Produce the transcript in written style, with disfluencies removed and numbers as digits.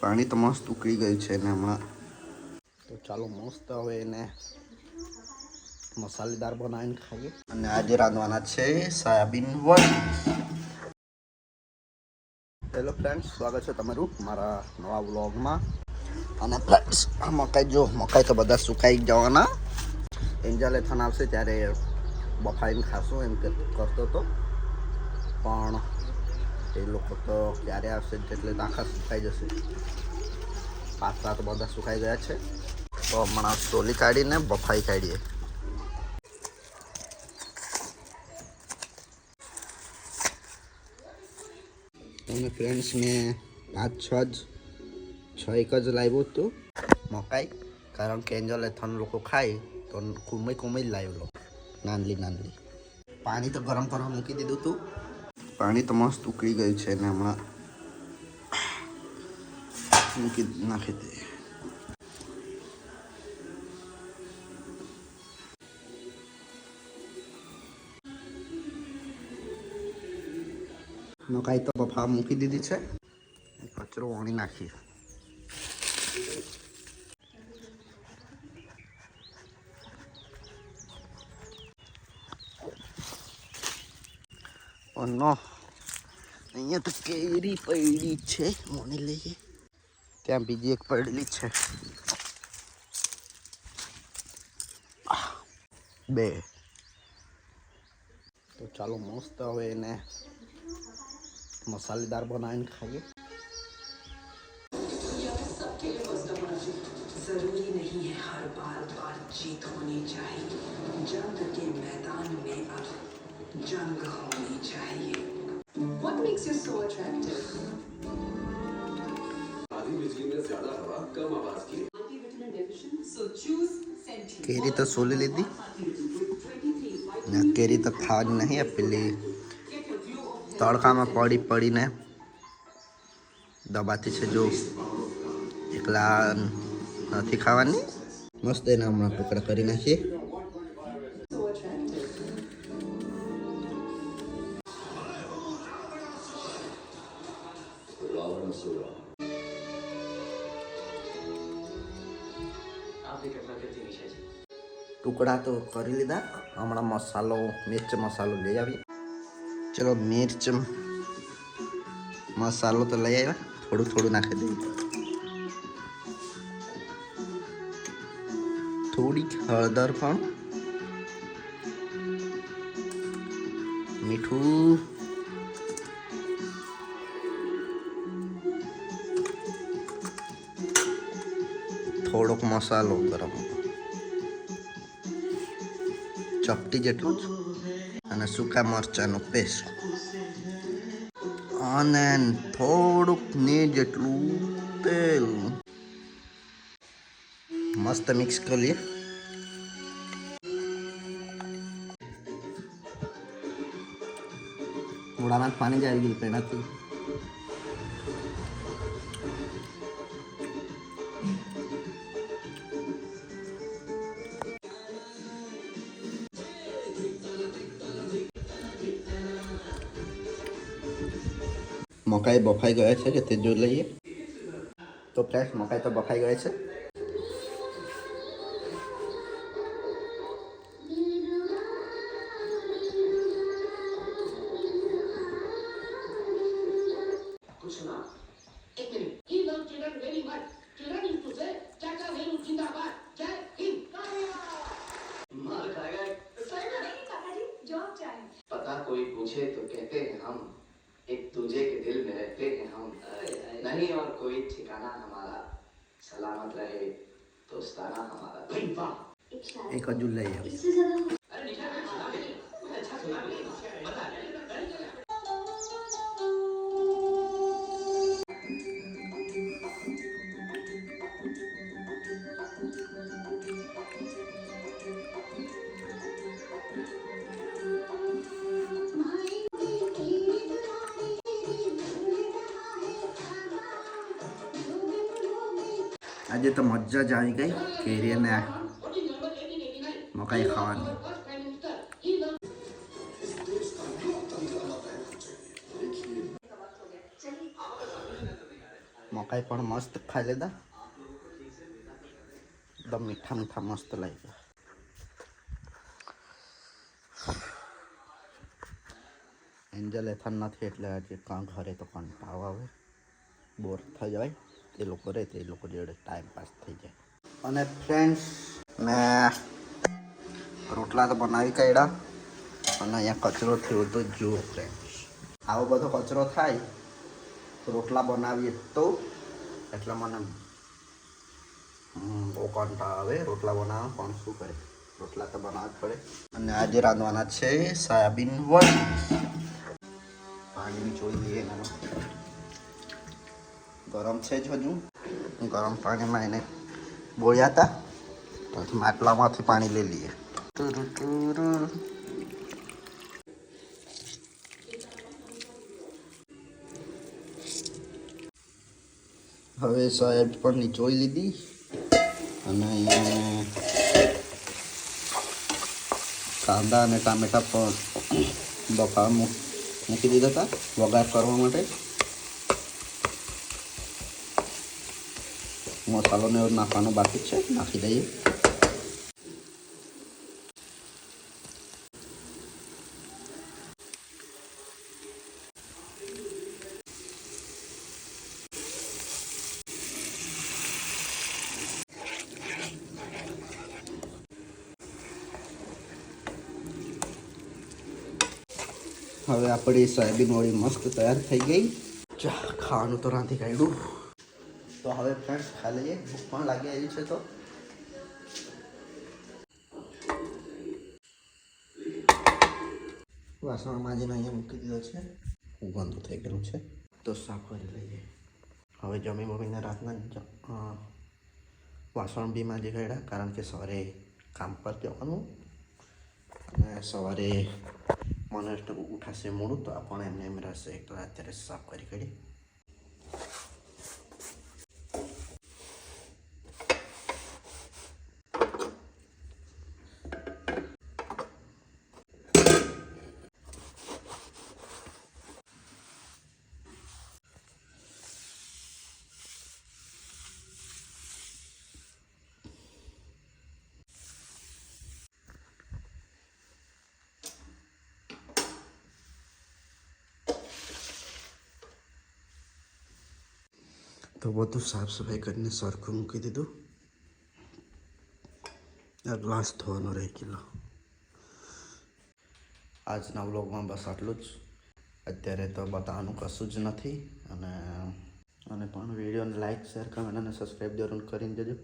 પાણી તો મસ્ત ઉકળી ગયું છે ને હમણાં. તો ચાલો મસ્ત હવે એને મસાલેદાર બનાવીને ખાઈએ. અને આજે રાંધવાના છે સોયાબીન વડી. હેલો ફ્રેન્ડ્સ, સ્વાગત છે તમારું મારા નવા વ્લોગમાં. અને ફ્રેન્ડ્સ, આ મકાઈ તો બધા સુકાઈ જવાના. એન્જલ એથન આવશે ત્યારે બફાઈને ખાશું એમ કરતો હતો, પણ એ લોકો તો ક્યારે આવશે એટલે આખા સુકાઈ જશે. પાસ્તા તો બધા સુકાઈ ગયા છે, તો હમણાં સોલી કાઢીને બફાઈ કાઢીએ. અને ફ્રેન્ડ્સ, મેં 5-6 જ લાવ્યું હતું મકાઈ, કારણ કે એન્જલ એથન લોકો ખાય તો કુમઈ જ લાવેલો, નાનલી. પાણી તો ગરમ કરવા મૂકી દીધું હતું. પાણી તો મસ્ત ઉકળી ગયું છે ને હમણાં નાખી દે. મકાઈ તો બફાવા મૂકી દીધી છે, કચરો વણી નાખીએ. નો અહીંયા તો કેરી પડી છે, વણી લઈએ. ત્યાં બીજી એક પડેલી છે, 2. તો ચાલો મસ્ત હવે એને મસાલેદાર બનાવીને ખાઈએ. जरूरी नहीं है हर बार जीत होनी चाहिए, जंग के मैदान में अब जंग होनी चाहिए. What makes you so attractive? आधी बिजली में ज्यादा हवा कम आवाज की. Multivitamin deficient, so choose Centrum. केरी तो सोली લીધી ને કેરી તો ખાવાની નહીં, પેલી તડકામાં પડીને દબાતી છે, જો એકલા નથી ખાવાની. મસ્ત એના હમણાં ટુકડા કરી નાખીએ. ટુકડા તો કરી લીધા, હમણાં મિર્ચ મસાલો લઈ આવીએ. ચલો મિર્ચ મસાલો તો લઈ આવ્યા, થોડું નાખી દઈએ. થોડીક હળદર પણ, મીઠું, થોડોક મસાલો ગરમ, ચપટી જેટલું જ, અને સૂકા મરચાંનો પેસ્ટ, અને થોડુંક જેટલું તેલ. મસ્ત મિક્સ કરી લઈએ. મોડામાં પાણી જ આવી ગયું પહેલાંથી. મકાઈ બફાઈ ગયા છે કે તે જોઈ લઈએ. તો ફ્રેન્ડ્સ, મકાઈ તો બફાઈ ગયા છે. पता कोई पूछे तो कहते हैं हम एक दूजे के दिल में रहते हैं हम, नहीं और कोई ठिकाना हमारा, सलामत रहे दोस्ताना हमारा. એક હજુ લઈ આવે. આજે તો મજા જ આવી ગઈ કેરી અને મકાઈ ખાવાની. મકાઈ બફાઈ પણ મસ્ત ખાઈ લીધા. એકદમ મીઠા મીઠા મસ્ત લાગ્યા. એન્જલ એથન નથી એટલે આજે કાં ઘરે તો કંટાળો આવે, બોર થઈ જાય. એ લોકો રહે તો એ લોકો જોડે ટાઈમ પાસ થઈ જાય. અને ફ્રેન્ડ્સ ને રોટલા તો બનાવી કાઢ્યા અને અહીંયા કચરો થયો તો જુઓ ફ્રેન્ડ્સ. આવો બધો કચરો થાય તો રોટલા બનાવીએ તો એટલે મને બહુ કંટાળો આવે રોટલા બનાવવા, પણ શું કરે, રોટલા તો બનાવવા જ પડે. અને આજે રાંધવાના છે સોયાબીન વડી. પાણી જોઈ લઈએ એનામાં ગરમ છે જ હજુ. ગરમ પાણીમાં એને બોળ્યા હતા તો માટલામાંથી પાણી લઈ લઈએ. હવે સોયાબીન પણ નીચોઈ લીધી અને અહીંયા કાંદા અને ટામેટા પણ બફાવા મૂકી દીધા હતા વઘાર કરવા માટે. મસાલો ને એવું નાખવાનો બાકી છે, નાખી દઈએ. હવે આપણી સોયાબીન વડી મસ્ત તૈયાર થઈ ગઈ. ચા ખાવાનું તો રાંધી કાઢ્યું. તો હવે ફ્રેન્ડ્સ ખાઈ લઈએ, ભૂખ પણ લાગી આવી છે. તો વાસણ માજીને અહીંયા મૂકી દીધો છે, ગંદુ થઈ ગયેલું છે તો સાફ કરી લઈએ. હવે જમી મમ્મીને રાતના વાસણ બી માજી કાઢ્યા, કારણ કે સવારે કામ પર જવાનું અને સવારે મને ઉઠાશે મોડું તો આપણે એમને એમ રહેશે, તો અત્યારે સાફ કરી કાઢી. તો બધું સાફ સફાઈ કરીને સરખું મૂકી દીધું. આ ગ્લાસ ધોવાનો રહી ગયેલો. આજના વ્લોગમાં બસ આટલું જ. અત્યારે તો બતાવવાનું કશું જ નથી. અને પણ વિડીયોને લાઇક, શેર, કમેન્ટ અને સબસ્ક્રાઈબ જરૂર કરીને જજો.